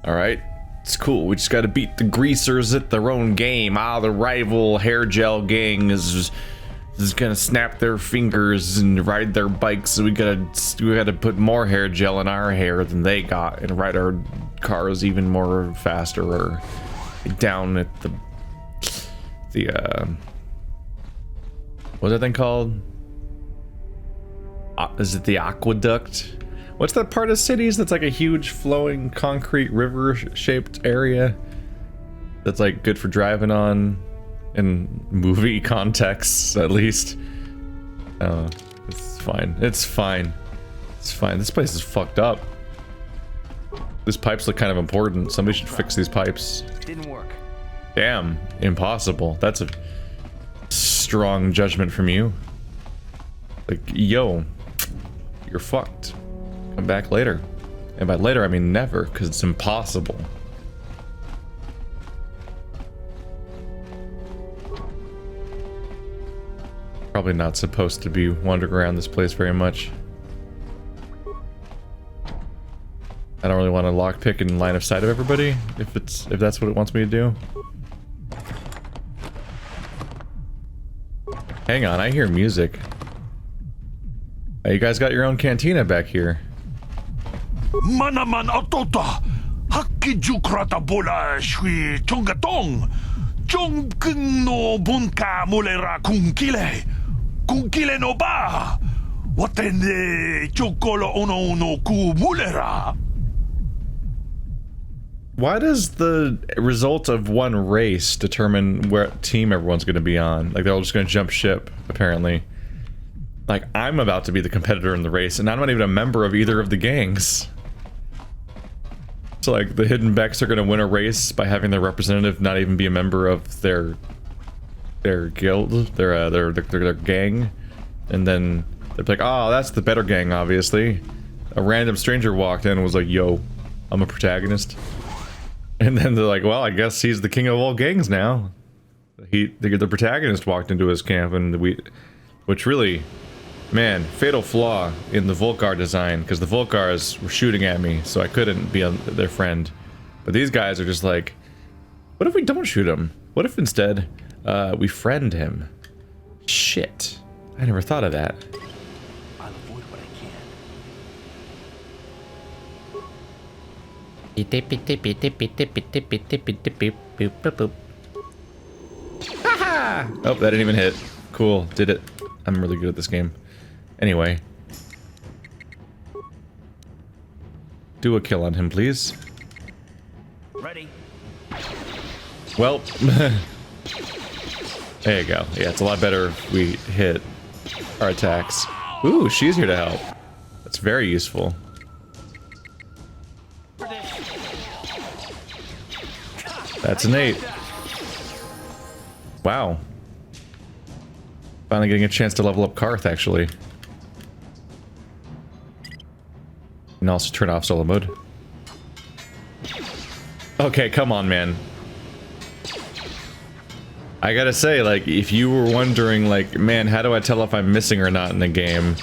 Alright, it's cool. We just gotta beat the greasers at their own game. The rival hair gel gang is gonna snap their fingers and ride their bikes. So we gotta put more hair gel in our hair than they got and ride our cars even more faster or down at the what's that thing called? Is it the aqueduct? What's that part of cities that's like a huge flowing concrete river shaped area that's like good for driving on in movie contexts at least? It's fine. It's fine. It's fine. This place is fucked up. These pipes look kind of important. Somebody should fix these pipes. Didn't work. Damn, impossible. That's a strong judgment from you. Like, yo, you're fucked. Come back later. And by later, I mean never, because it's impossible. Probably not supposed to be wandering around this place very much. I don't really want to lockpick in line of sight of everybody, if that's what it wants me to do. Hang on, I hear music. You guys got your own cantina back here. Manaman atota, hakijukrata bola shui chongatong, chongkung no bunka mulera kunkile no ba, watende chokolo ono no ku mulera. Why does the result of one race determine what team everyone's going to be on? Like, they're all just going to jump ship, apparently. Like, I'm about to be the competitor in the race, and I'm not even a member of either of the gangs. So, like, the Hidden Becks are going to win a race by having their representative not even be a member of their guild, their gang. And then they're like, oh, that's the better gang, obviously. A random stranger walked in and was like, yo, I'm a protagonist. And then they're like, well, I guess he's the king of all gangs now. The protagonist walked into his camp, and which really, man, fatal flaw in the Volcar design, because the Volcars were shooting at me, so I couldn't be their friend. But these guys are just like, what if we don't shoot him? What if instead we friend him? Shit, I never thought of that. Oh, that didn't even hit. Cool, did it. I'm really good at this game. Anyway. Do a kill on him, please. Ready. Well, there you go. Yeah, it's a lot better if we hit our attacks. Ooh, she's here to help. That's very useful. That's an 8. Wow. Finally getting a chance to level up Karth, actually. And also turn off solo mode. Okay, come on, man. I gotta say, like, if you were wondering, like, man, how do I tell if I'm missing or not in the game?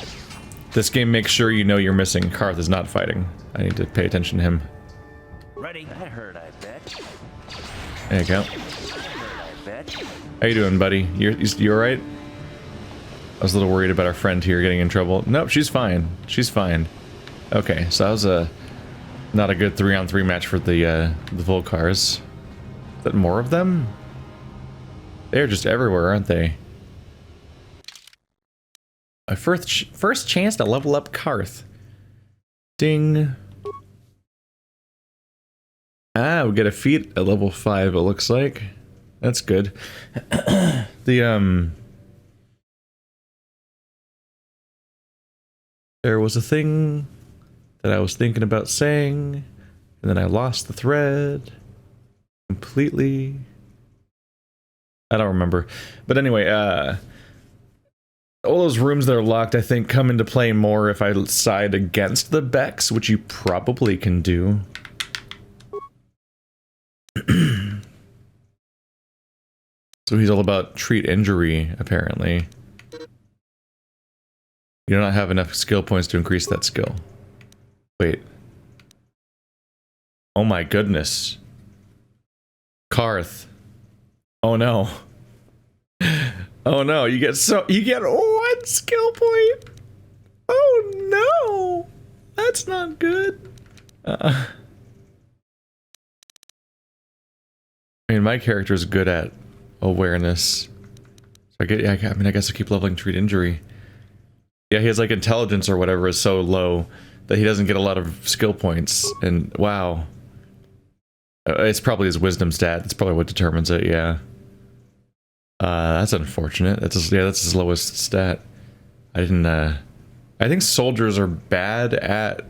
This game makes sure you know you're missing. Karth is not fighting. I need to pay attention to him. Ready. That hurt, I bet. There you go. That hurt, I bet. How you doing, buddy? You alright? I was a little worried about our friend here getting in trouble. Nope, she's fine. She's fine. Okay, so that was not a good 3-on-3 match for the Volcars. Is that more of them? They're just everywhere, aren't they? My first chance to level up Karth. Ding. Ah, we get a feat at level 5, it looks like. That's good. There was a thing that I was thinking about saying, and then I lost the thread completely. I don't remember. But anyway, all those rooms that are locked, I think, come into play more if I side against the Becks, which you probably can do. So he's all about treat injury, apparently. You do not have enough skill points to increase that skill. Wait. Oh my goodness. Karth. Oh no. Oh no, you get one skill point. Oh no. That's not good. I mean, my character is good at awareness. So I guess I keep leveling treat injury. Yeah, he has like intelligence or whatever is so low that he doesn't get a lot of skill points. And wow. It's probably his wisdom stat. That's probably what determines it, yeah. That's unfortunate. That's his lowest stat. I think soldiers are bad at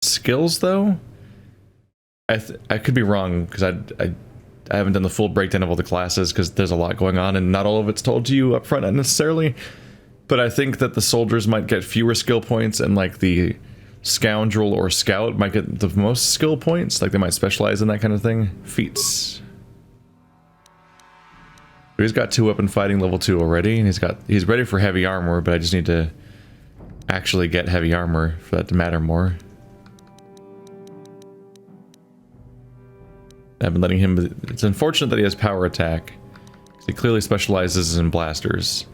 skills, though. I could be wrong, because I haven't done the full breakdown of all the classes, because there's a lot going on, and not all of it's told to you up front necessarily. But I think that the soldiers might get fewer skill points, and like the scoundrel or scout might get the most skill points. Like they might specialize in that kind of thing. Feats. He's got 2-weapon fighting level 2 already, and he's ready for heavy armor, but I just need to actually get heavy armor for that to matter more. I've been letting him. It's unfortunate that he has power attack, because he clearly specializes in blasters.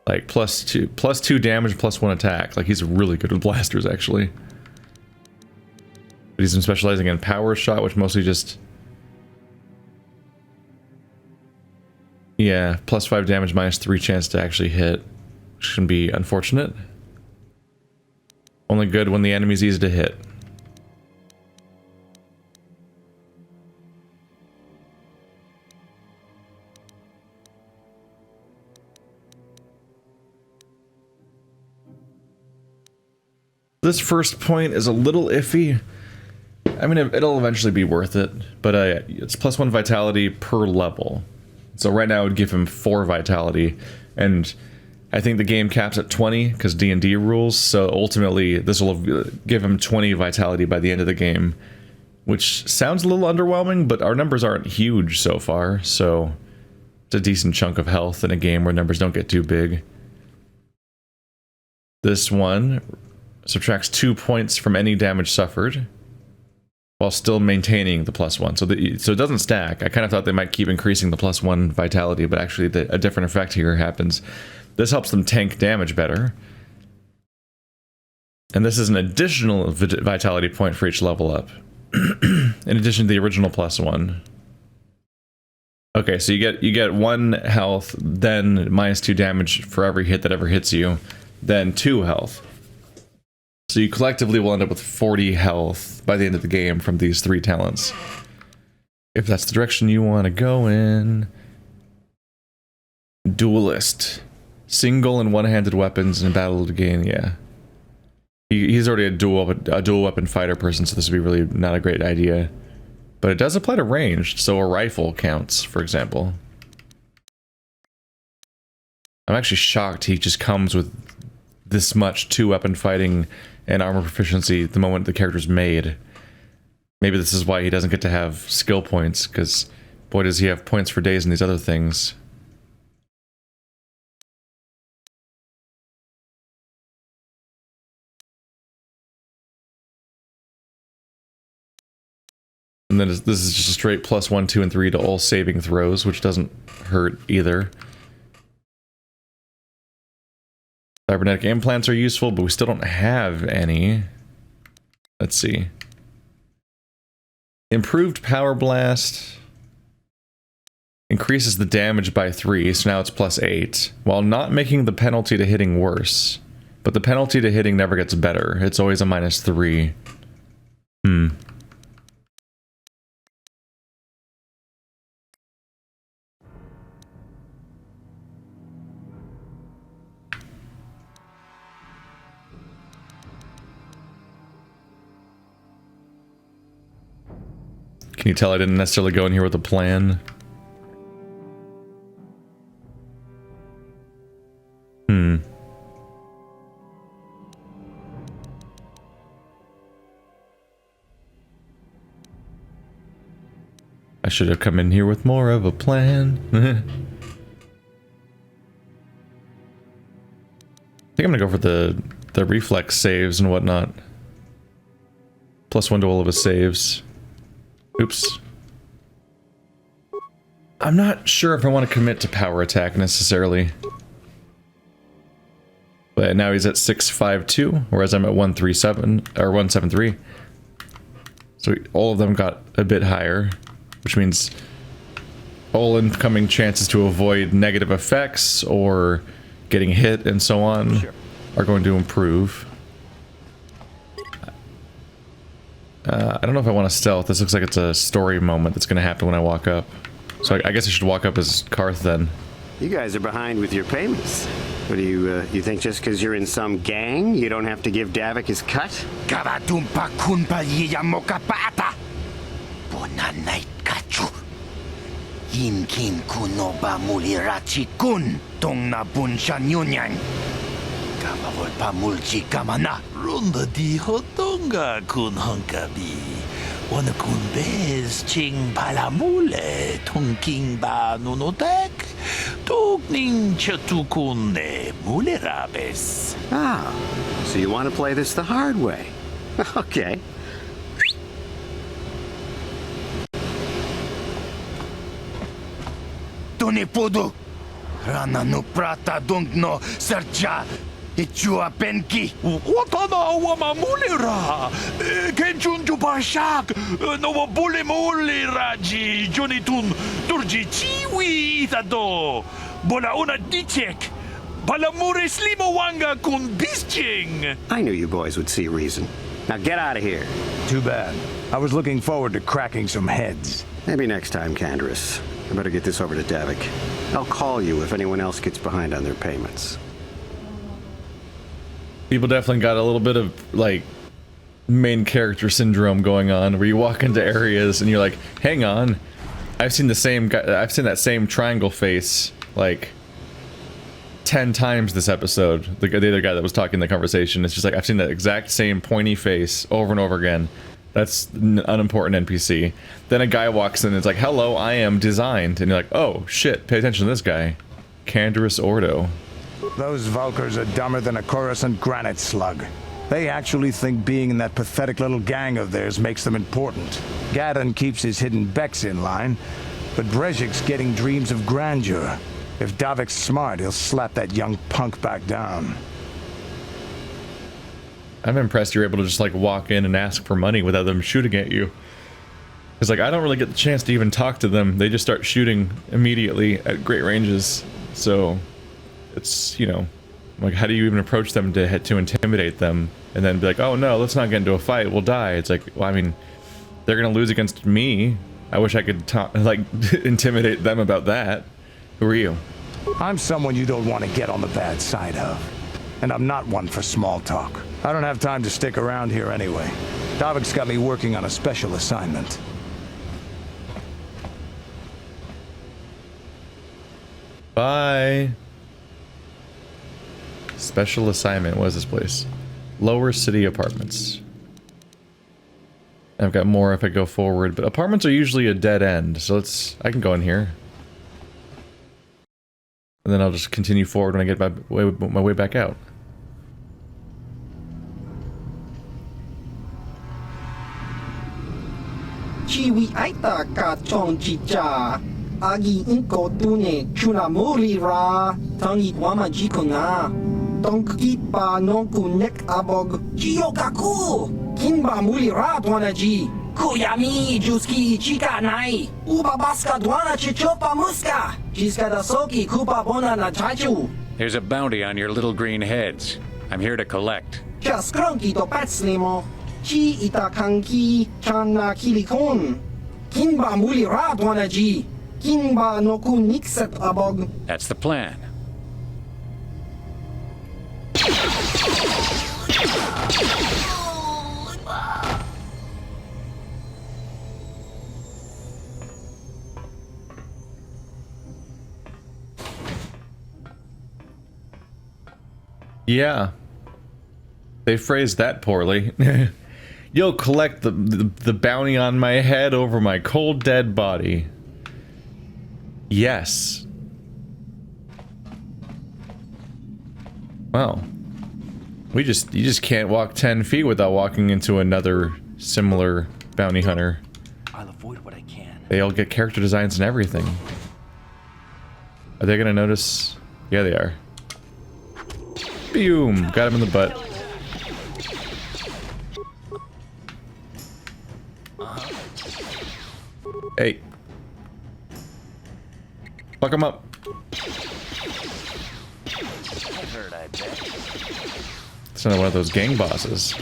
Like plus two damage, +1 attack. Like he's really good with blasters, actually. But he's been specializing in power shot, which mostly just, yeah, +5 damage, -3 chance to actually hit, which can be unfortunate. Only good when the enemy's easy to hit. This first point is a little iffy. I mean, it'll eventually be worth it, but it's +1 vitality per level. So right now I would give him 4 vitality, and I think the game caps at 20 because D&D rules, so ultimately this will give him 20 vitality by the end of the game, which sounds a little underwhelming, but our numbers aren't huge so far, so it's a decent chunk of health in a game where numbers don't get too big. This one subtracts 2 points from any damage suffered, while still maintaining the +1. So it doesn't stack. I kind of thought they might keep increasing the +1 vitality, but actually a different effect here happens. This helps them tank damage better. And this is an additional vitality point for each level up, in addition to the original +1. Okay, so you get 1 health, then -2 damage for every hit that ever hits you, then 2 health. So you collectively will end up with 40 health by the end of the game from these 3 talents. If that's the direction you want to go in. Duelist. Single and one-handed weapons in battle to gain, yeah. He's already a dual weapon fighter person, so this would be really not a great idea. But it does apply to ranged, so a rifle counts, for example. I'm actually shocked he just comes with this much 2-weapon fighting and armor proficiency the moment the character's made. Maybe this is why he doesn't get to have skill points, because boy does he have points for days in these other things. And then this is just a straight +1, 2, and 3 to all saving throws, which doesn't hurt either. Cybernetic implants are useful, but we still don't have any. Let's see. Improved Power Blast increases the damage by 3, so now it's +8, while not making the penalty to hitting worse. But the penalty to hitting never gets better. It's always a -3. Can you tell I didn't necessarily go in here with a plan? I should have come in here with more of a plan. I think I'm gonna go for the reflex saves and whatnot. +1 to all of his saves. Oops. I'm not sure if I want to commit to power attack necessarily. But now he's at 652, whereas I'm at 137 or 173. So all of them got a bit higher, which means all incoming chances to avoid negative effects or getting hit and so on are going to improve. I don't know if I want to stealth. This looks like it's a story moment that's going to happen when I walk up. So I guess I should walk up as Karth then. You guys are behind with your payments. What do you think just because you're in some gang, you don't have to give Davik his cut? Karatumpa kunpa yiyamokapata. Bonanait kachu. Yinkin kunoba mulirachi kun. Tong na bunshan yunyan. Kamawol pamulchi kamana. Runda di hotonga kun honkabi. Wana kun bez ching palamule. Tongking ba nunotek. Tugning chatukune mulerabes. Ah, so you want to play this the hard way? Okay. Tunipudu. Rana no prata dungno serja. Ichua penki. Watana wama mulera. Kenchun jubashak. No wabule muleraji. Jonitun turji chiwi itado. Bola una dichek. Balamure slimo wanga kun bisching. I knew you boys would see reason. Now get out of here. Too bad. I was looking forward to cracking some heads. Maybe next time, Canderous. I better get this over to Davik. I'll call you if anyone else gets behind on their payments. People definitely got a little bit of, like, main character syndrome going on, where you walk into areas and you're like, hang on, I've seen the same guy, I've seen that same triangle face, like, 10 times this episode. The other guy that was talking in the conversation, it's just like, I've seen that exact same pointy face over and over again. That's an unimportant NPC. Then a guy walks in and it's like, hello, I am designed. And you're like, oh, shit, pay attention to this guy. Canderous Ordo. Those Vulkars are dumber than a Coruscant granite slug. They actually think being in that pathetic little gang of theirs makes them important. Gadon keeps his hidden Becks in line, but Brezhik's getting dreams of grandeur. If Davik's smart, he'll slap that young punk back down. I'm impressed you're able to just, like, walk in and ask for money without them shooting at you. Because, like, I don't really get the chance to even talk to them. They just start shooting immediately at great ranges. So it's, you know, like, how do you even approach them to intimidate them and then be like, oh no, let's not get into a fight, we'll die. It's like, well, I mean, they're gonna lose against me. I wish I could like intimidate them about that. Who are you? I'm someone you don't want to get on the bad side of. And I'm not one for small talk. I don't have time to stick around here anyway. Davik's got me working on a special assignment. Bye. Special assignment. What is this place? Lower City Apartments. I've got more if I go forward, but apartments are usually a dead end, so I can go in here. And then I'll just continue forward when I get my way back out. Chiwi aita ka chong chicha. Agi inko tune chuna muri ra. Tangi wama jikuna. Tonki pa nonku nek abog. Chiyokaku. Kinba muri ra tuanaji. Kuyami juski chika nai. Uba baska dwana chichopa muska. Jiska da soki kupa bona na chachu. There's a bounty on your little green heads. I'm here to collect. Just cronky to patslimo. Chi itakanki chana kilikon. Kinba muli ra tuanaji. Kinba noku nikset abog. That's the plan. Yeah. They phrased that poorly. You'll collect the bounty on my head over my cold dead body. Yes. Well. You just can't walk 10 feet without walking into another similar bounty hunter. I'll avoid what I can. They all get character designs and everything. Are they gonna notice? Yeah, they are. Boom! Got him in the butt. Hey. Fuck him up. That hurt, I bet. It's another one of those gang bosses.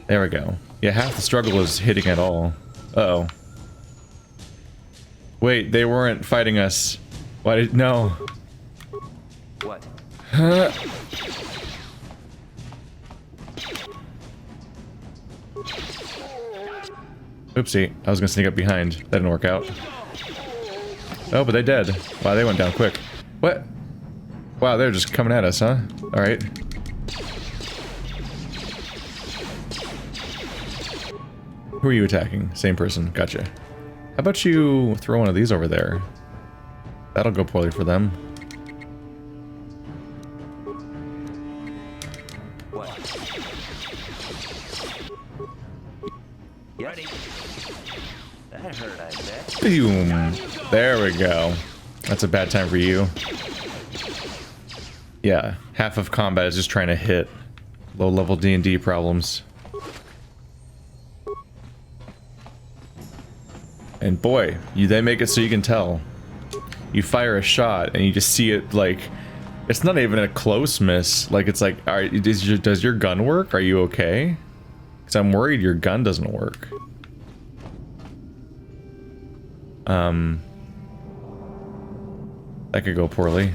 There we go. Yeah, half the struggle is hitting at all. Uh-oh. Wait, they weren't fighting us. Why did... No. What? Huh. Oopsie. I was gonna sneak up behind. That didn't work out. Oh, but they dead. Wow, they went down quick. What? Wow, they're just coming at us, huh? Alright. Who are you attacking? Same person. Gotcha. How about you throw one of these over there? That'll go poorly for them. What? Ready? That hurt, I bet. Boom. There we go. That's a bad time for you. Yeah, half of combat is just trying to hit low-level D&D problems. And boy, they make it so you can tell. You fire a shot and you just see it like... It's not even a close miss. Like, it's like, alright, does your gun work? Are you okay? Because I'm worried your gun doesn't work. That could go poorly.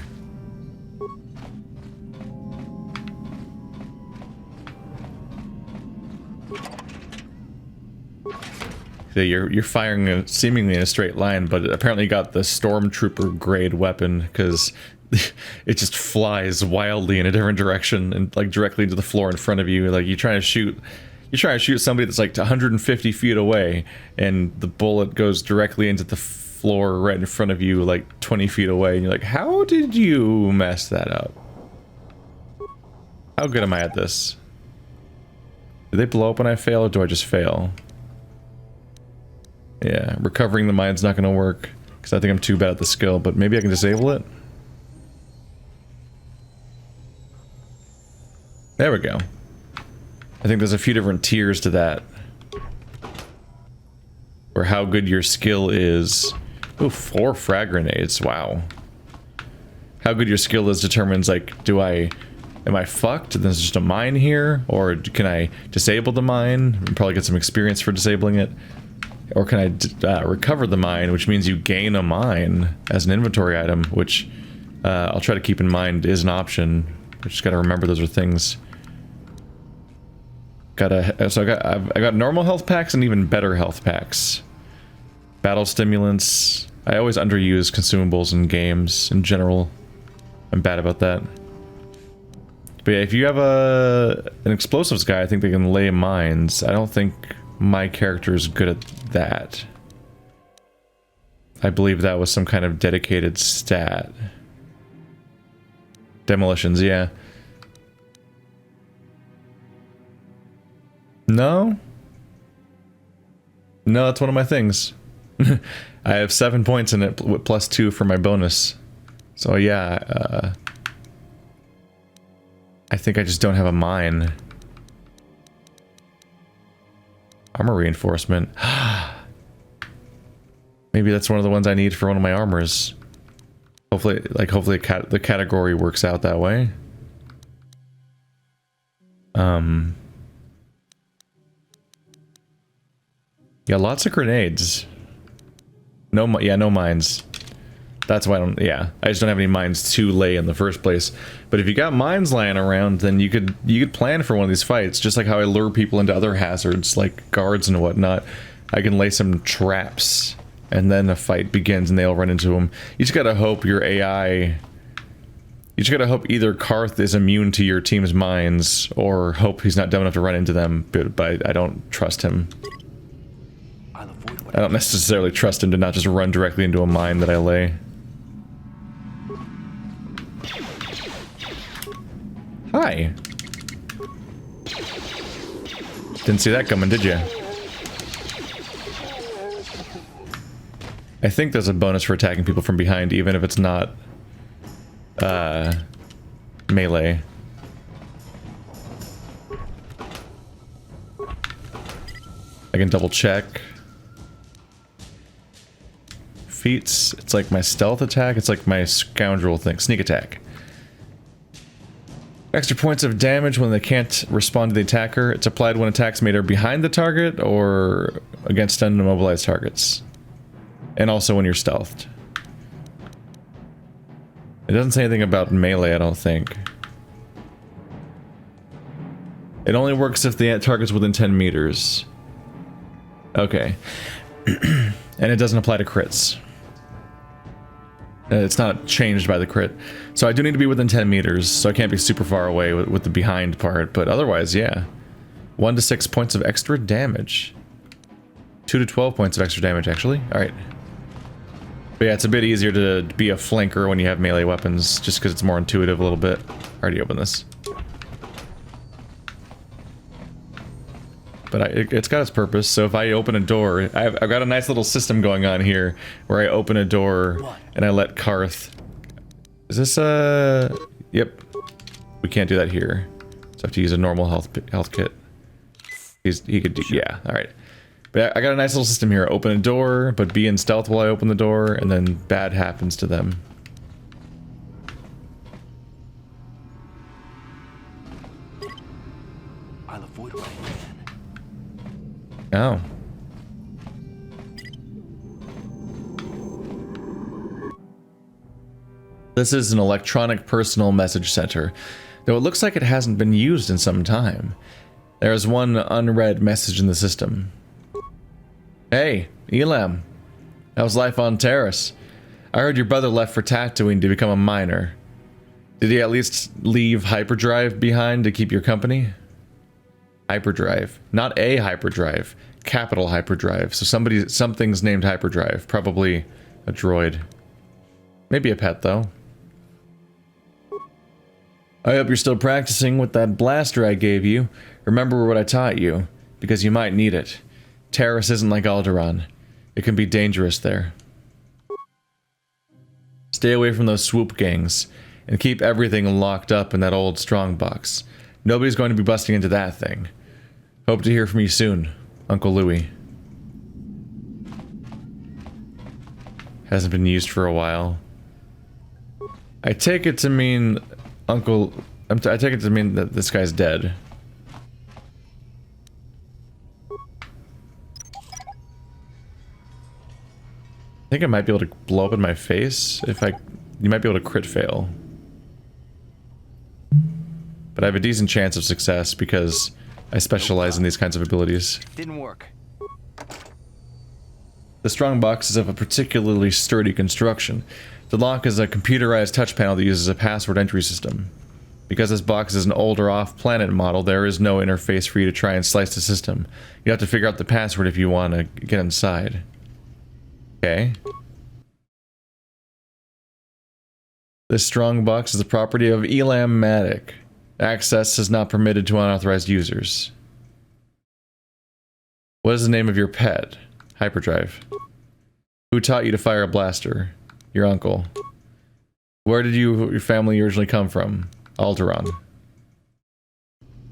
So you're firing seemingly in a straight line, but it apparently got the stormtrooper grade weapon because it just flies wildly in a different direction and like directly into the floor in front of you. Like you're trying to shoot somebody that's like 150 feet away, and the bullet goes directly into the floor right in front of you, like 20 feet away, and you're like, how did you mess that up? How good am I at this? Do they blow up when I fail, or do I just fail? Yeah, recovering the mine's not gonna work because I think I'm too bad at the skill, but maybe I can disable it. There we go. I think there's a few different tiers to that. Or how good your skill is. Ooh, 4 frag grenades, wow. How good your skill is determines, like, am I fucked? There's just a mine here? Or can I disable the mine? And probably get some experience for disabling it. Or can I recover the mine, which means you gain a mine as an inventory item, which I'll try to keep in mind is an option. I just gotta remember those are things. So I got normal health packs and even better health packs. Battle stimulants. I always underuse consumables in games in general. I'm bad about that. But yeah, if you have an explosives guy, I think they can lay mines. I don't think my character is good at that. I believe that was some kind of dedicated stat. Demolitions, yeah. No? No, that's one of my things. I have 7 points in it, plus 2 for my bonus. So yeah, I think I just don't have a mine. Armor reinforcement. Maybe that's one of the ones I need for one of my armors. Hopefully, the category works out that way. Yeah, lots of grenades. No mines. That's why I just don't have any mines to lay in the first place. But if you got mines lying around, then you could plan for one of these fights, just like how I lure people into other hazards like guards and whatnot. I can lay some traps, and then a fight begins, and they all run into them. You just gotta hope your AI. You just gotta hope either Karth is immune to your team's mines, or hope he's not dumb enough to run into them. But I don't trust him. I don't necessarily trust him to not just run directly into a mine that I lay. Hi. Didn't see that coming, did you? I think there's a bonus for attacking people from behind, even if it's not melee. I can double check. Feats, it's like my stealth attack, it's like my scoundrel thing, sneak attack. Extra points of damage when they can't respond to the attacker. It's applied when attacks made are behind the target or against stunned and immobilized targets. And also when you're stealthed. It doesn't say anything about melee, I don't think. It only works if the target's within 10 meters. Okay. And it doesn't apply to crits. It's not changed by the crit. So I do need to be within 10 meters, so I can't be super far away with the behind part, but otherwise, yeah. 1 to 6 points of extra damage. 2 to 12 points of extra damage, actually. Alright. But yeah, it's a bit easier to be a flanker when you have melee weapons, just because it's more intuitive a little bit. I already opened this. But it's got its purpose, so if I open a door, I've got a nice little system going on here, where I open a door, and I let Karth... Is this Yep. We can't do that here. So I have to use a normal health kit. He could do... Yeah, alright. But I got a nice little system here. Open a door, but be in stealth while I open the door, and then bad happens to them. I'll avoid what I can. Oh. This is an electronic personal message center, though it looks like it hasn't been used in some time. There is one unread message in the system. Hey, Elam. How's life on Terrace? I heard your brother left for Tatooine to become a miner. Did he at least leave hyperdrive behind to keep your company? Hyperdrive. Not a hyperdrive. Capital hyperdrive. So something's named hyperdrive. Probably a droid. Maybe a pet, though. I hope you're still practicing with that blaster I gave you. Remember what I taught you, because you might need it. Terrace isn't like Alderaan. It can be dangerous there. Stay away from those swoop gangs, and keep everything locked up in that old strongbox. Nobody's going to be busting into that thing. Hope to hear from you soon, Uncle Louie. Hasn't been used for a while. I take it to mean I take it to mean that this guy's dead. I think I might be able to blow up in my face if you might be able to crit fail. But I have a decent chance of success because I specialize in these kinds of abilities. Didn't work. The strongbox is of a particularly sturdy construction. The lock is a computerized touch panel that uses a password entry system. Because this box is an older off-planet model, there is no interface for you to try and slice the system. You have to figure out the password if you want to get inside. Okay. This strongbox is the property of Elam Matic. Access is not permitted to unauthorized users. What is the name of your pet? Hyperdrive. Who taught you to fire a blaster? Your uncle. Where did your family originally come from? Alderaan.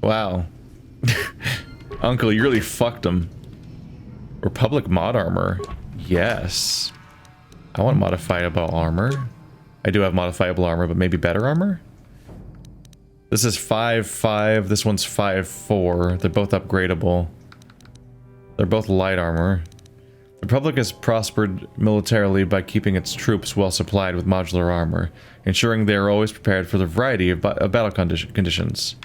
Wow. Uncle, you really fucked him. Republic mod armor. Yes. I want modifiable armor. I do have modifiable armor, but maybe better armor? This is 5.5, this one's 5.4. They're both upgradable. They're both light armor. The Republic has prospered militarily by keeping its troops well supplied with modular armor, ensuring they are always prepared for the variety of battle conditions.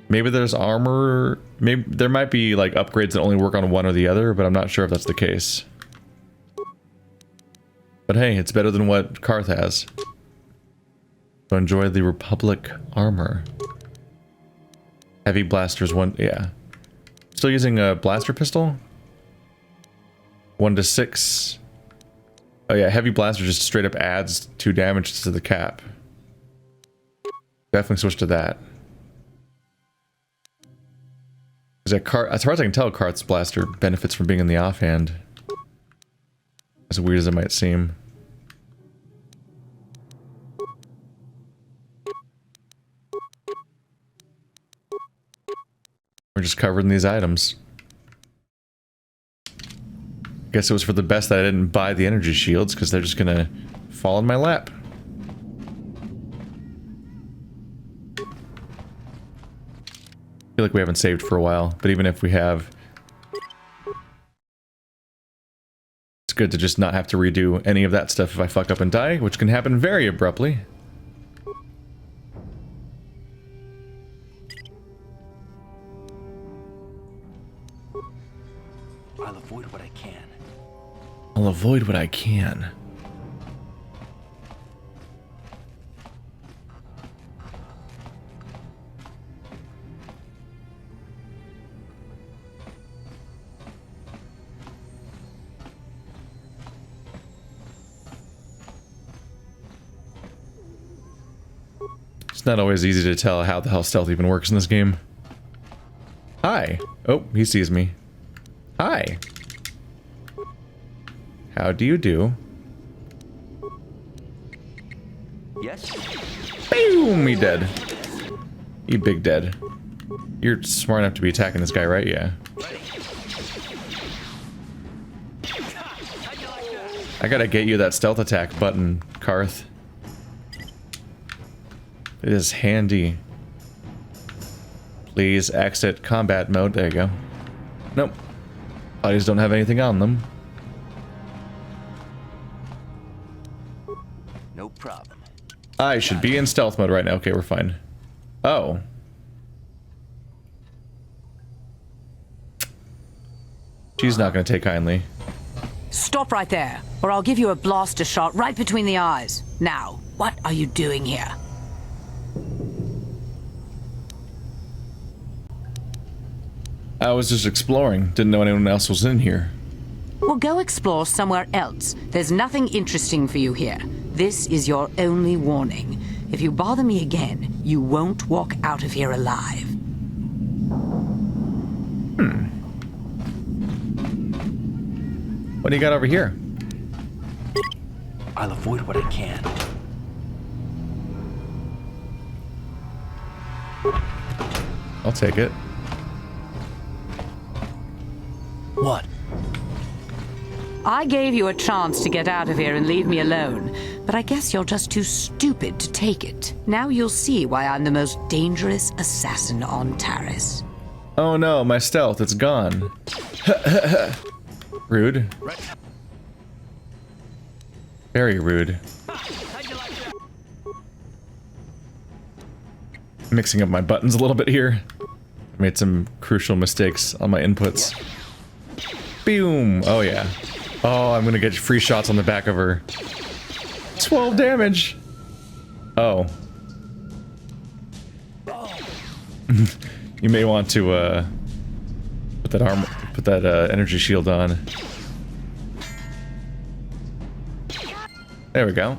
Maybe there's armor... Maybe there might be like upgrades that only work on one or the other, but I'm not sure if that's the case. But hey, it's better than what Karth has. So enjoy the Republic armor. Heavy blasters, yeah. Still using a blaster pistol? 1 to 6. Oh yeah, heavy blaster just straight up adds 2 damage to the cap. Definitely switch to that. As far as I can tell, Karth's blaster benefits from being in the offhand. As weird as it might seem. We're just covering these items. Guess it was for the best that I didn't buy the energy shields, because they're just gonna fall in my lap. I feel like we haven't saved for a while, but even if we have, it's good to just not have to redo any of that stuff if I fuck up and die, which can happen very abruptly. I'll avoid what I can. I'll avoid what I can. It's not always easy to tell how the hell stealth even works in this game. Hi. Oh, he sees me. Hi. How do you do? Yes? Boom! He dead. He big dead. You're smart enough to be attacking this guy, right? Yeah. I gotta get you that stealth attack button, Karth. It is handy. Please exit combat mode. There you go. Nope. Bodies don't have anything on them. No problem. I should be in stealth mode right now. Okay, we're fine. Oh. She's not going to take kindly. Stop right there, or I'll give you a blaster shot right between the eyes. Now, what are you doing here? I was just exploring. Didn't know anyone else was in here. Well, go explore somewhere else. There's nothing interesting for you here. This is your only warning. If you bother me again, you won't walk out of here alive. What do you got over here? I'll avoid what I can. I'll take it. What? I gave you a chance to get out of here and leave me alone, but I guess you're just too stupid to take it. Now you'll see why I'm the most dangerous assassin on Taris. Oh no, my stealth, it's gone. Rude. Very rude. Mixing up my buttons a little bit here. I made some crucial mistakes on my inputs. Boom! Oh yeah. Oh, I'm gonna get free shots on the back of her. 12 damage! Oh. You may want to, put that energy shield on. There we go.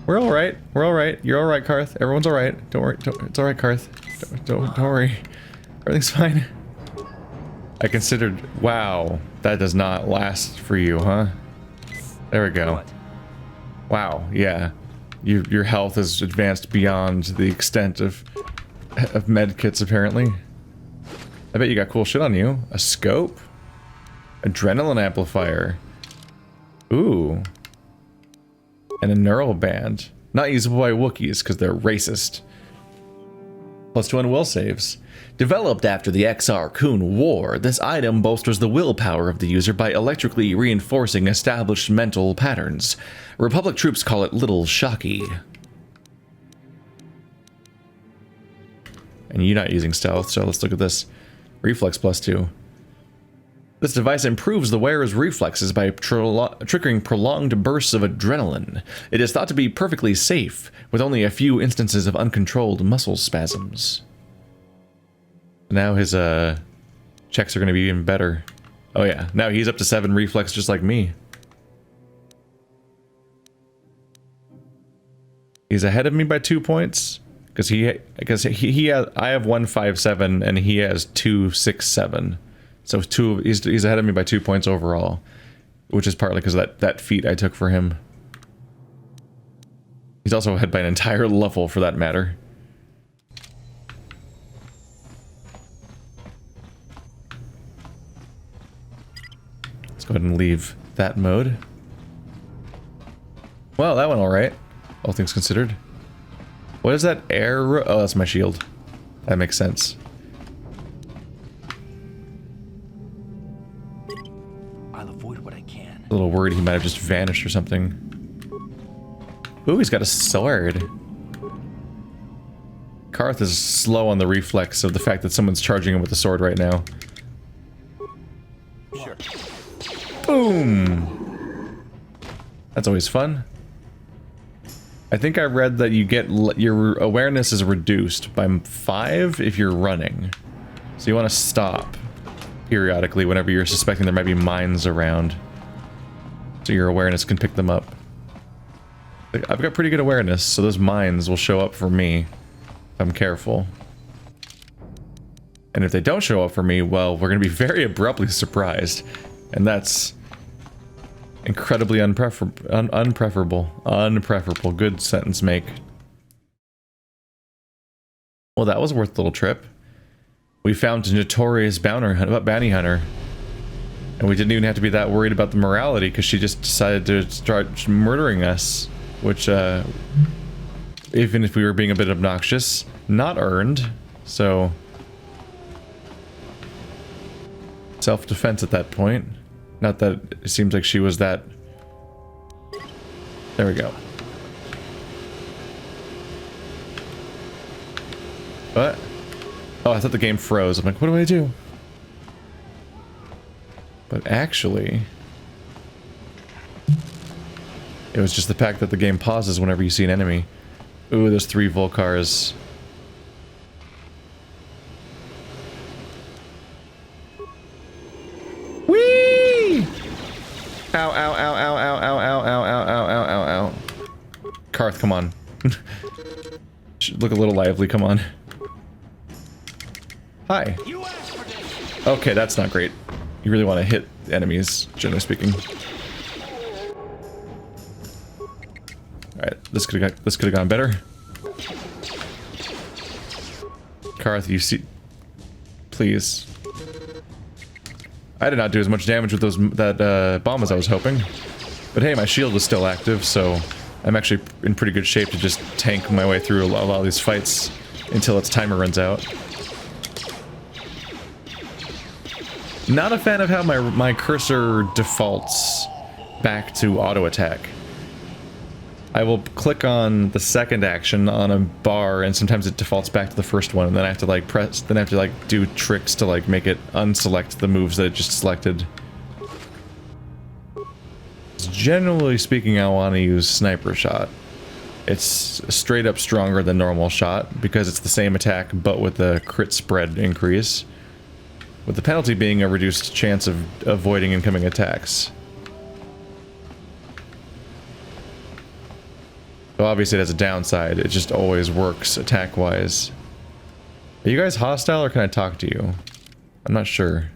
We're alright. We're alright. You're alright, Karth. Everyone's alright. Don't worry. It's alright, Karth. Don't worry. Everything's fine. I considered... Wow. That does not last for you, huh? There we go. Wow. Yeah. Your health has advanced beyond the extent of med kits, apparently. I bet you got cool shit on you. A scope? Adrenaline amplifier. Ooh. And a neural band. Not usable by Wookiees because they're racist. +2 will saves. Developed after the Exar Kun War, this item bolsters the willpower of the user by electrically reinforcing established mental patterns. Republic troops call it Little Shocky. And you're not using stealth, so let's look at this. Reflex +2. This device improves the wearer's reflexes by triggering prolonged bursts of adrenaline. It is thought to be perfectly safe, with only a few instances of uncontrolled muscle spasms. Now his checks are going to be even better. Oh yeah, now he's up to 7 reflex just like me. He's ahead of me by 2 points. Because he has, I have 157 and he has 267. So he's ahead of me by 2 points overall, which is partly because of that feat I took for him. He's also ahead by an entire level for that matter. Let's go ahead and leave that mode. Well, that went alright, all things considered. What is that air? Oh, that's my shield. That makes sense. I'll avoid what I can. A little worried he might have just vanished or something. Ooh, he's got a sword. Karth is slow on the reflex of the fact that someone's charging him with a sword right now. Sure. Boom! That's always fun. I think I read that you get your awareness is reduced by 5 if you're running. So you want to stop periodically whenever you're suspecting there might be mines around. So your awareness can pick them up. I've got pretty good awareness, so those mines will show up for me if I'm careful. And if they don't show up for me, well, we're going to be very abruptly surprised. And that's incredibly unpreferable. Good sentence make. Well, that was worth a little trip. We found a notorious bounty hunter. And we didn't even have to be that worried about the morality because she just decided to start murdering us. Which, even if we were being a bit obnoxious, not earned. So, self-defense at that point. Not that it seems like she was that. There we go. What? Oh, I thought the game froze. I'm like, what do I do? But actually, it was just the fact that the game pauses whenever you see an enemy. Ooh, there's 3 Volcars. Whee! Ow, ow, ow, ow, ow, ow, ow, ow, ow, ow, ow, ow, ow. Karth, come on. Should look a little lively, come on. Hi. Okay, that's not great. You really want to hit enemies, generally speaking. Alright, this could have gone better. Karth, you see, please. I did not do as much damage with that bomb as I was hoping. But hey, my shield was still active, so I'm actually in pretty good shape to just tank my way through a lot of these fights until its timer runs out. Not a fan of how my cursor defaults back to auto attack. I will click on the second action on a bar, and sometimes it defaults back to the first one, and then I have to like do tricks to like make it unselect the moves that it just selected. Generally speaking, I want to use sniper shot. It's straight up stronger than normal shot because it's the same attack but with a crit spread increase, with the penalty being a reduced chance of avoiding incoming attacks. So obviously it has a downside, it just always works attack-wise. Are you guys hostile or can I talk to you? I'm not sure.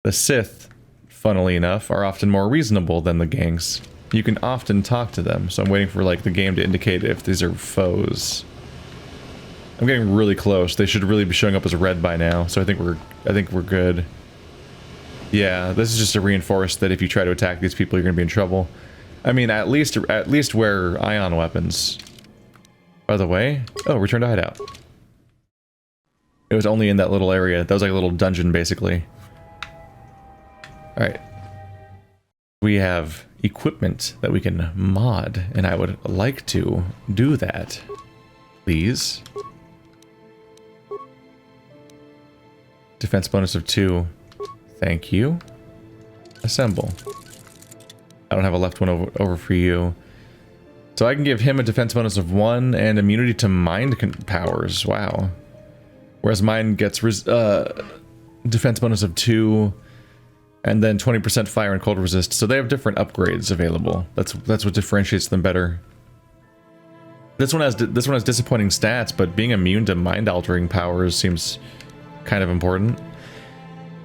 The Sith, funnily enough, are often more reasonable than the gangs. You can often talk to them, so I'm waiting for like the game to indicate if these are foes. I'm getting really close. They should really be showing up as red by now, so I think we're good. Yeah, this is just to reinforce that if you try to attack these people, you're gonna be in trouble. I mean, at least wear ion weapons. By the way, oh, return to hideout. It was only in that little area. That was like a little dungeon, basically. All right. We have equipment that we can mod, and I would like to do that, please. Defense bonus of 2. Thank you. Assemble. I don't have a left one over for you. So I can give him a defense bonus of 1 and immunity to mind powers. Wow. Whereas mine gets defense bonus of 2 and then 20% fire and cold resist. So they have different upgrades available. That's what differentiates them better. This one has disappointing stats, but being immune to mind-altering powers seems kind of important.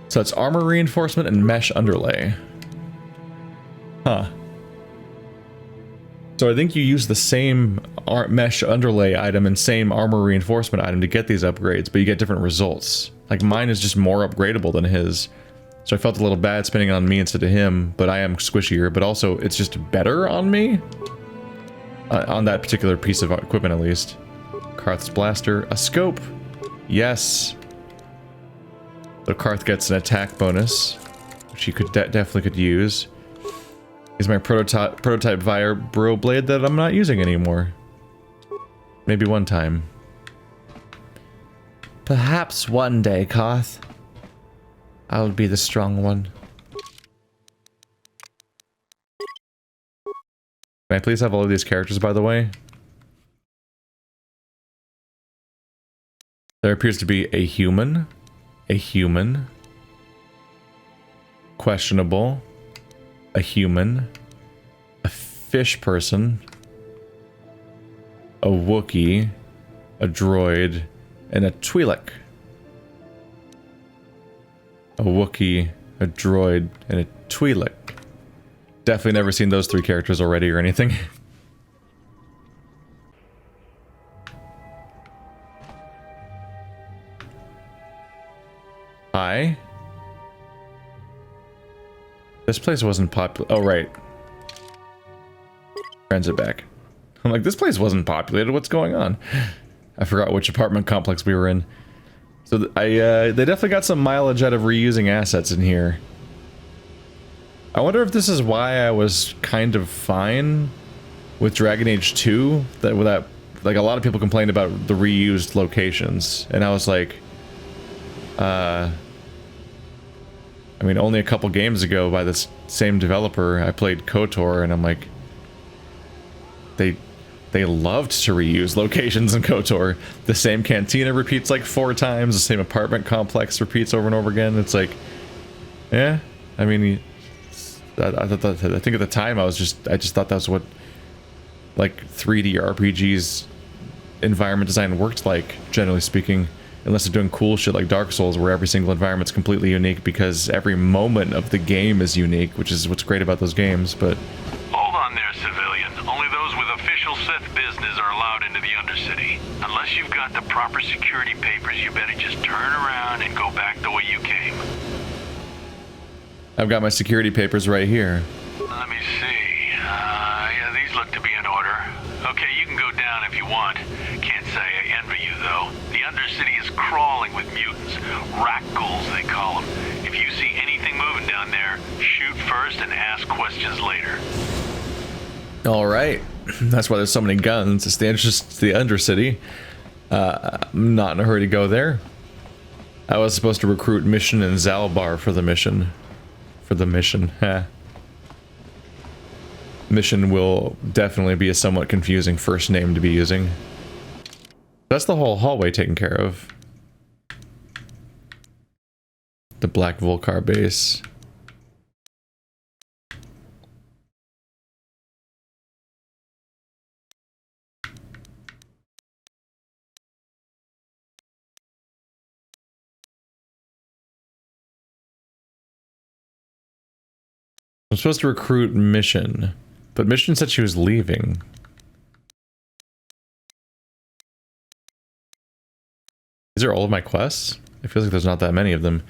So it's armor reinforcement and mesh underlay. Huh. So I think you use the same mesh underlay item and same armor reinforcement item to get these upgrades, but you get different results. Like mine is just more upgradable than his. So I felt a little bad spending it on me instead of him, but I am squishier, but also it's just better on me? On that particular piece of equipment at least. Karth's blaster, a scope. Yes. So Karth gets an attack bonus, which he could definitely could use. Is my prototype vibro blade that I'm not using anymore. Maybe one time. Perhaps one day, Karth. I'll be the strong one. Can I please have all of these characters, by the way? There appears to be a human, questionable, a human, a fish person, a Wookiee, a droid, and a Twi'lek. A Wookiee, a droid, and a Twi'lek. Definitely never seen those three characters already or anything. Hi. This place wasn't popular. Oh, right. Transit back. I'm like, this place wasn't populated. What's going on? I forgot which apartment complex we were in. So they definitely got some mileage out of reusing assets in here. I wonder if this is why I was kind of fine with Dragon Age 2. That like a lot of people complained about the reused locations, and I was like, I mean, only a couple games ago by this same developer, I played KOTOR, and I'm like, they loved to reuse locations in KOTOR. The same cantina repeats like 4 times, the same apartment complex repeats over and over again. It's like, yeah, I mean, I think at the time I just thought that was what like 3D RPGs environment design worked like, generally speaking. Unless they're doing cool shit like Dark Souls, where every single environment's completely unique because every moment of the game is unique, which is what's great about those games, but... Hold on there, civilian. Only those with official Sith business are allowed into the Undercity. Unless you've got the proper security papers, you better just turn around and go back the way you came. I've got my security papers right here. Let me see. Yeah, these look to be in order. Okay, you can go down if you want. Can't say I envy you, though. The Undercity is crawling with mutants. Rat ghouls, they call them. If you see anything moving down there, shoot first and ask questions later. Alright. That's why there's so many guns. It's the Undercity. I'm not in a hurry to go there. I was supposed to recruit Mission and Zalbar for the mission. Mission will definitely be a somewhat confusing first name to be using. That's the whole hallway taken care of. The Black Volcar base. I'm supposed to recruit Mission, but Mission said she was leaving. These are all of my quests? It feels like there's not that many of them.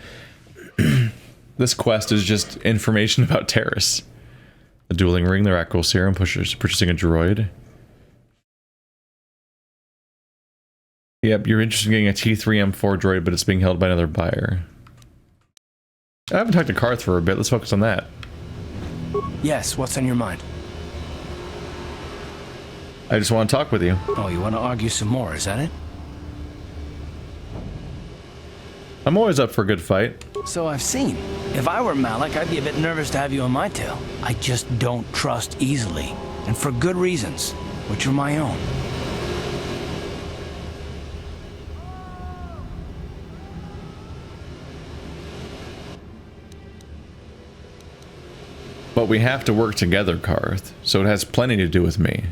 This quest is just information about Terrace. The dueling ring, the Rakghoul serum, purchasing a droid. Yep, you're interested in getting a T3M4 droid, but it's being held by another buyer. I haven't talked to Karth for a bit. Let's focus on that. Yes, what's on your mind? I just want to talk with you. Oh, you want to argue some more, is that it? I'm always up for a good fight. So I've seen. If I were Malik, I'd be a bit nervous to have you on my tail. I just don't trust easily. And for good reasons, which are my own. But we have to work together, Karth, so it has plenty to do with me.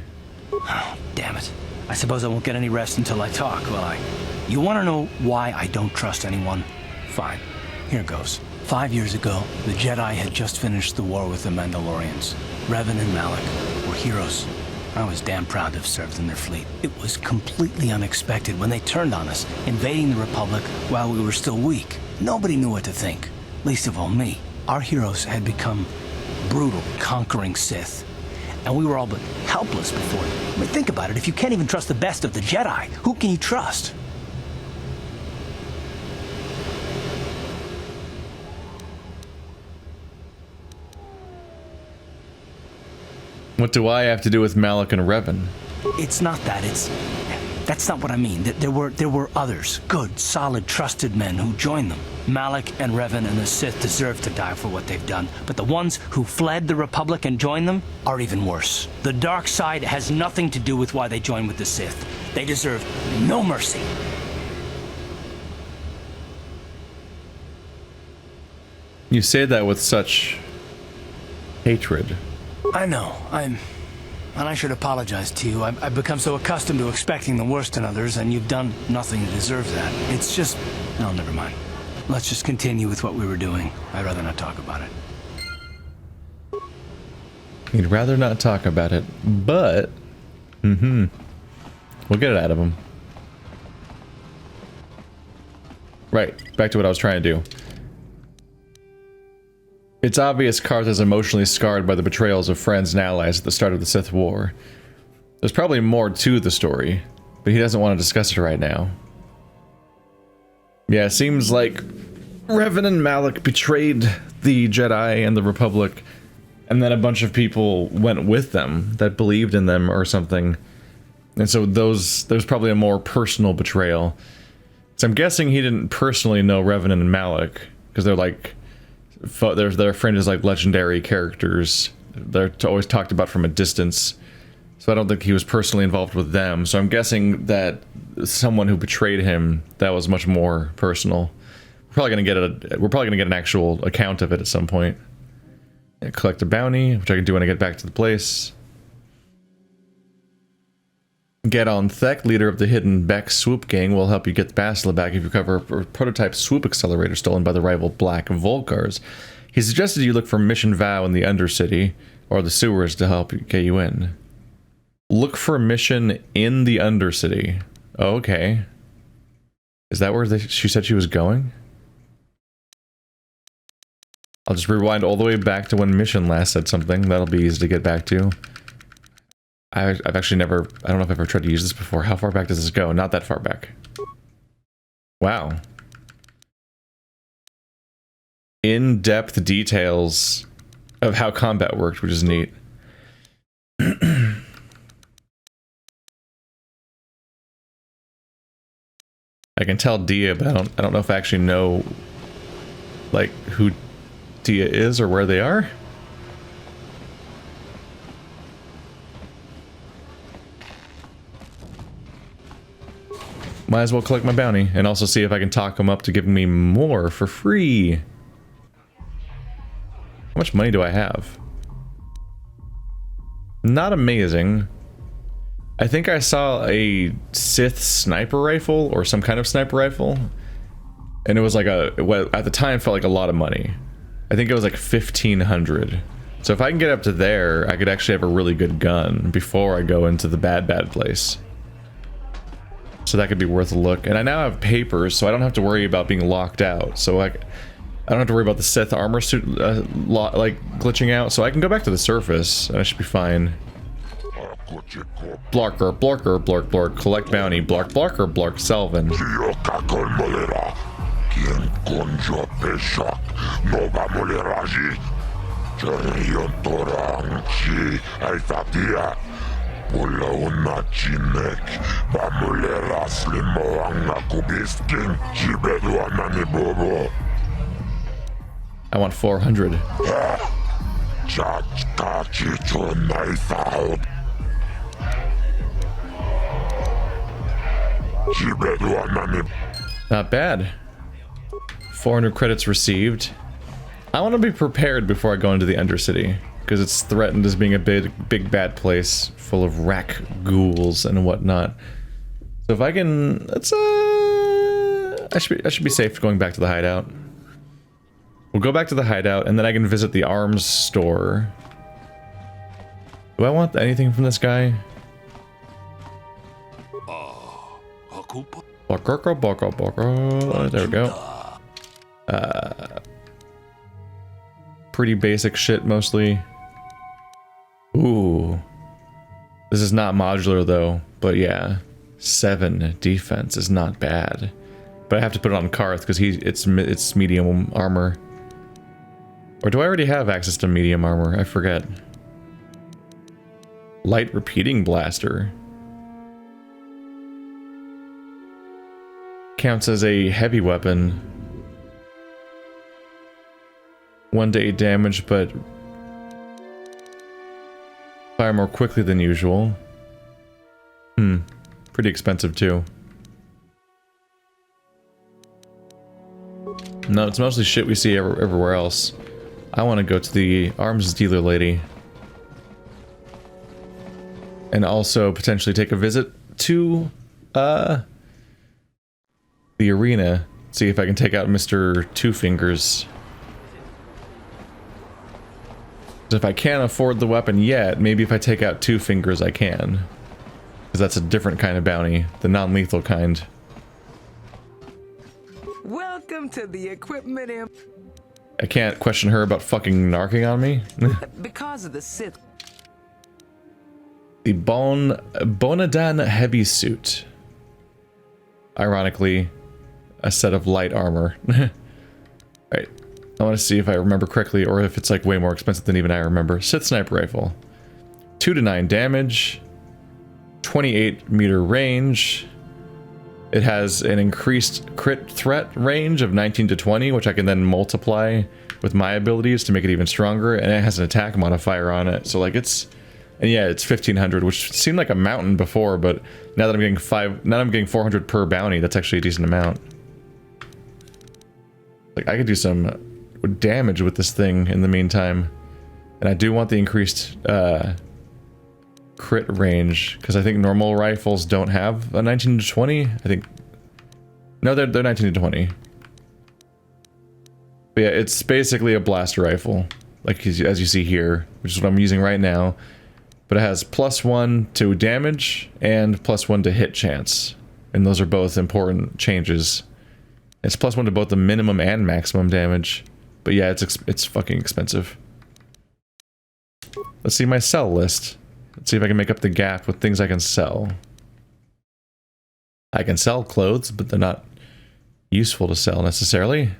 Oh, damn it. I suppose I won't get any rest until I talk, will I? You want to know why I don't trust anyone? Fine. Here goes. 5 years ago, the Jedi had just finished the war with the Mandalorians. Revan and Malak were heroes. I was damn proud to have served in their fleet. It was completely unexpected when they turned on us, invading the Republic while we were still weak. Nobody knew what to think, least of all me. Our heroes had become brutal, conquering Sith. And we were all but helpless before them. I mean, think about it. If you can't even trust the best of the Jedi, who can you trust? What do I have to do with Malak and Revan? It's not that. That's not what I mean. There were others, good, solid, trusted men who joined them. Malak and Revan and the Sith deserve to die for what they've done, but the ones who fled the Republic and joined them are even worse. The dark side has nothing to do with why they joined with the Sith. They deserve no mercy. You say that with such hatred. I know. And I should apologize to you. I've become so accustomed to expecting the worst in others, and you've done nothing to deserve that. It's just... No, never mind. Let's just continue with what we were doing. I'd rather not talk about it. You'd rather not talk about it, but... We'll get it out of him. Right, back to what I was trying to do. It's obvious Karth is emotionally scarred by the betrayals of friends and allies at the start of the Sith War. There's probably more to the story, but he doesn't want to discuss it right now. Yeah, it seems like Revan and Malak betrayed the Jedi and the Republic, and then a bunch of people went with them that believed in them or something. And so there's probably a more personal betrayal. So I'm guessing he didn't personally know Revan and Malak, because they're like... their friend is like legendary characters. They're always talked about from a distance. So I don't think he was personally involved with them. So I'm guessing that someone who betrayed him, that was much more personal. We're probably gonna get an actual account of it at some point. And collect a bounty, which I can do when I get back to the place. Get on Thek, leader of the hidden Beck swoop gang, will help you get the Bastila back if you recover a prototype swoop accelerator stolen by the rival Black Volkars. He suggested you look for Mission Vow in the Undercity, or the sewers to help get you in. Look for mission in the Undercity. Oh, okay. Is that where she said she was going? I'll just rewind all the way back to when Mission last said something. That'll be easy to get back to. I've actually never... I don't know if I've ever tried to use this before. How far back does this go? Not that far back. Wow. In-depth details of how combat worked, which is neat. I can tell Dia, but I don't know if I actually know, like, who Dia is or where they are. Might as well collect my bounty and also see if I can talk him up to giving me more for free. How much money do I have? Not amazing. I think I saw a Sith sniper rifle or some kind of sniper rifle, and it was like what at the time felt like a lot of money. I think it was like 1,500. So if I can get up to there, I could actually have a really good gun before I go into the bad place. So that could be worth a look. And I now have papers, so I don't have to worry about being locked out. So I don't have to worry about the Sith armor suit like glitching out. So I can go back to the surface, and I should be fine. Blarker, Blarker, Blark, Blark, collect bounty, Blark, Blarker, Blark, Selvin. I want 400. Not bad. 400 credits received. I want to be prepared before I go into the Undercity. because it's threatened as being a big bad place full of rack ghouls and whatnot. So if I can, let's I should be safe going back to the hideout. We'll go back to the hideout, and then I can visit the arms store. Do I want anything from this guy? There we go. Pretty basic shit, mostly. Ooh. This is not modular, though, but yeah. 7 defense is not bad. But I have to put it on Karth, because it's medium armor. Or do I already have access to medium armor? I forget. Light repeating blaster. Counts as a heavy weapon. 1 to 8 damage, but fire more quickly than usual. Pretty expensive too. No, it's mostly shit we see everywhere else. I want to go to the arms dealer lady. And also potentially take a visit to the arena. See if I can take out Mr. Two Fingers. If I can't afford the weapon yet, maybe if I take out Two Fingers I can. Because that's a different kind of bounty, the non-lethal kind. Welcome to the equipment imp. I can't question her about fucking narking on me. Because of the Sith. The Bonadan heavy suit. Ironically, a set of light armor. Right. I want to see if I remember correctly, or if it's like way more expensive than even I remember. Sith sniper rifle. 2 to 9 damage. 28 meter range. It has an increased crit threat range of 19 to 20, which I can then multiply with my abilities to make it even stronger, and it has an attack modifier on it. So like it's, and yeah, it's 1500, which seemed like a mountain before, but now that I'm getting now I'm getting 400 per bounty, that's actually a decent amount. Like I could do some damage with this thing in the meantime, and I do want the increased crit range, because I think normal rifles don't have a 19 to 20. I think no, they're 19 to 20. But yeah, it's basically a blaster rifle, like as you see here, which is what I'm using right now. But it has +1 to damage and +1 to hit chance, and those are both important changes. It's +1 to both the minimum and maximum damage. But yeah, it's fucking expensive. Let's see my sell list. Let's see if I can make up the gap with things I can sell. I can sell clothes, but they're not useful to sell necessarily.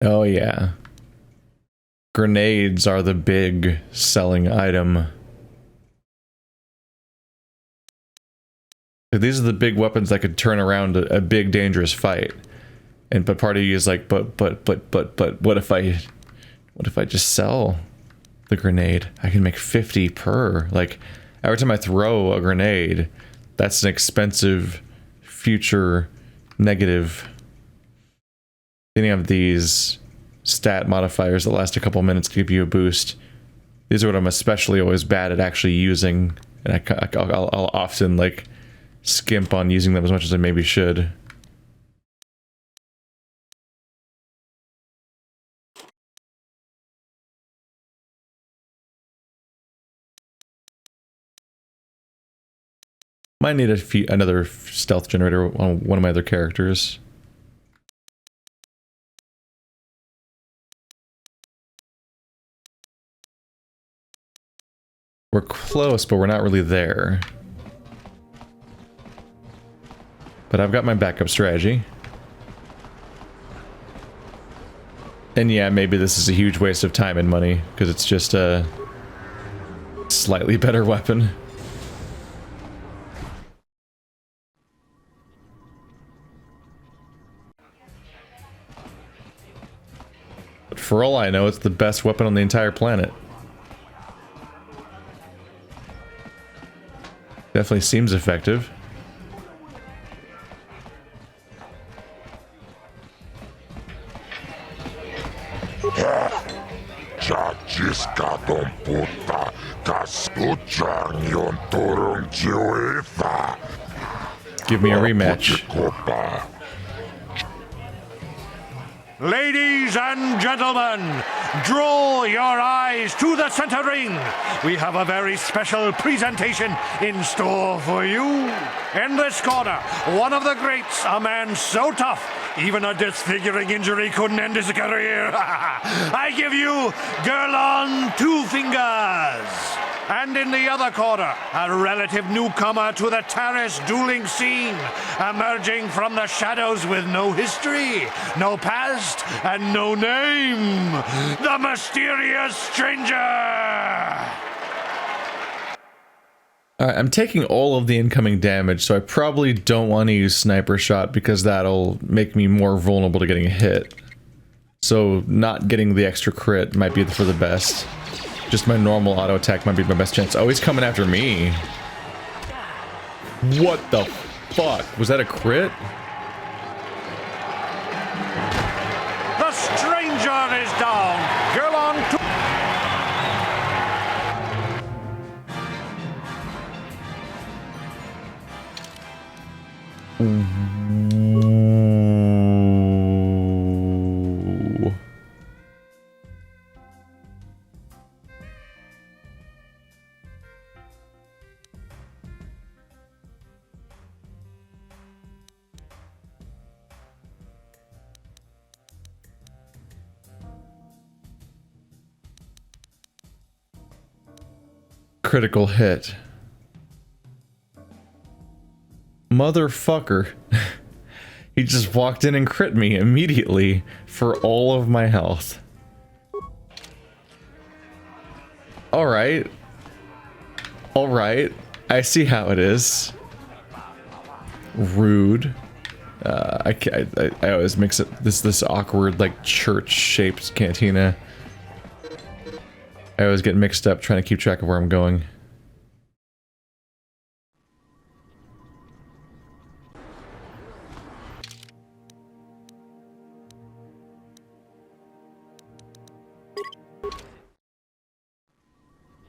Oh yeah. Grenades are the big selling item. These are the big weapons that could turn around a big dangerous fight. But part of you is like, but what if I just sell the grenade? I can make 50 per. Like every time I throw a grenade, that's an expensive future negative. Any of these stat modifiers that last a couple minutes to give you a boost. These are what I'm especially always bad at actually using, and I'll often like skimp on using them as much as I maybe should. Might need another stealth generator on one of my other characters. We're close, but we're not really there. But I've got my backup strategy. And yeah, maybe this is a huge waste of time and money, because it's just a slightly better weapon. But for all I know, it's the best weapon on the entire planet. Definitely seems effective. Give me a rematch. Ladies and gentlemen, draw your eyes to the center ring. We have a very special presentation in store for you. In this corner, one of the greats, a man so tough, even a disfiguring injury couldn't end his career. I give you Gerlon Two Fingers. And in the other corner, a relative newcomer to the Taris dueling scene, emerging from the shadows with no history, no past, and no name, the mysterious stranger! Alright, I'm taking all of the incoming damage, so I probably don't want to use Sniper Shot because that'll make me more vulnerable to getting hit. So not getting the extra crit might be for the best. Just my normal auto attack might be my best chance. Oh, he's coming after me. What the fuck? Was that a crit? The stranger is down. Gerlon Two... Critical hit. Motherfucker. He just walked in and crit me immediately for all of my health. Alright. Alright. I see how it is. Rude. I always mix it this awkward like church-shaped cantina. I always get mixed up trying to keep track of where I'm going.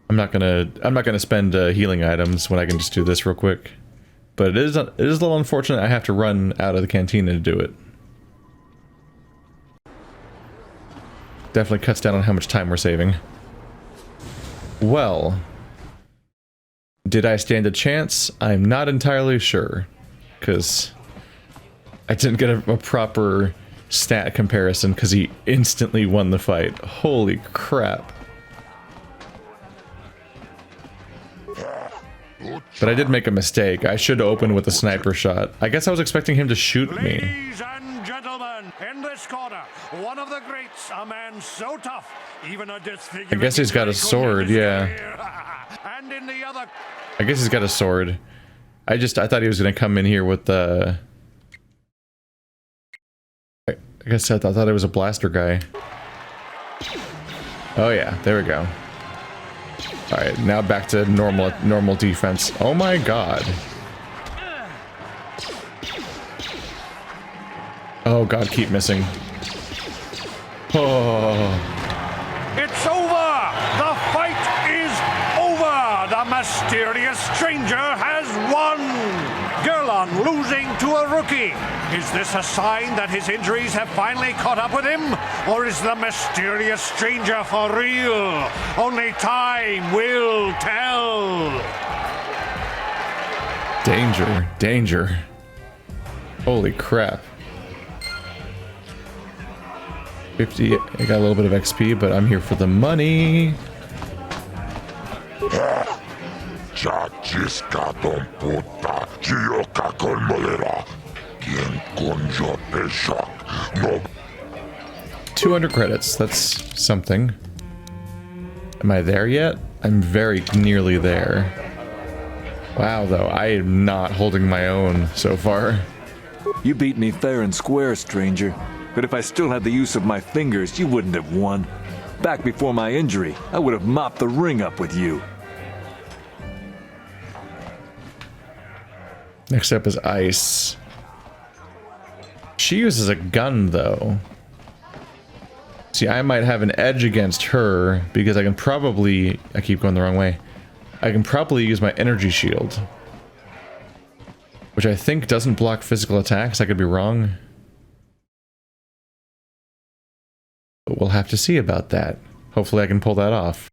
I'm not gonna spend healing items when I can just do this real quick. But it is a little unfortunate I have to run out of the cantina to do it. Definitely cuts down on how much time we're saving. Well, did I stand a chance? I'm not entirely sure, because I didn't get a proper stat comparison because he instantly won the fight. Holy crap. But I did make a mistake. I should open with a sniper shot. I guess I was expecting him to shoot me. Ladies and gentlemen, in this corner, one of the greats, a man so tough, even a disfiguring... I guess he's got a sword, yeah. And in the other... I guess he's got a sword. I thought he was gonna come in here with the... I guess I thought it was a blaster guy. Oh yeah, there we go. Alright, now back to normal defense. Oh my god. Oh god, keep missing. Oh. It's over! The fight is over! The mysterious stranger has won! Gerlon losing to a rookie. Is this a sign that his injuries have finally caught up with him? Or is the mysterious stranger for real? Only time will tell. Danger, danger. Holy crap. 50, I got a little bit of XP, but I'm here for the money. No. 200 credits, that's something. Am I there yet? I'm very nearly there. Wow, though, I am not holding my own so far. You beat me fair and square, stranger. But if I still had the use of my fingers, you wouldn't have won. Back before my injury, I would have mopped the ring up with you. Next up is Ice. She uses a gun, though. See, I might have an edge against her because I can probably... I keep going the wrong way. I can probably use my energy shield. Which I think doesn't block physical attacks. I could be wrong. But we'll have to see about that. Hopefully I can pull that off.